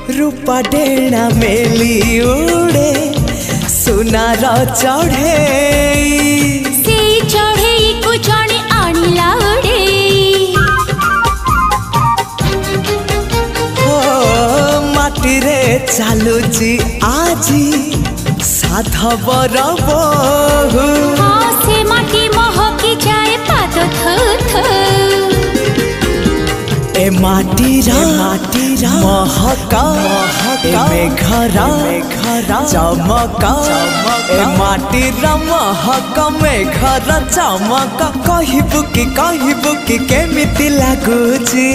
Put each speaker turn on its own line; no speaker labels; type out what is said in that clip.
रूपा डेणा मेली उड़े सुनार चढ़े
से चढ़े को जड़े आणिला उड़े
माटी रे चालुची आजी साधवर बहु
से माटी महकी जाए पाद थ
ए माटीरा महका मेघरा चमका ए माटीरा महका मेघरा चमका कहबू कि केमिति लागुची।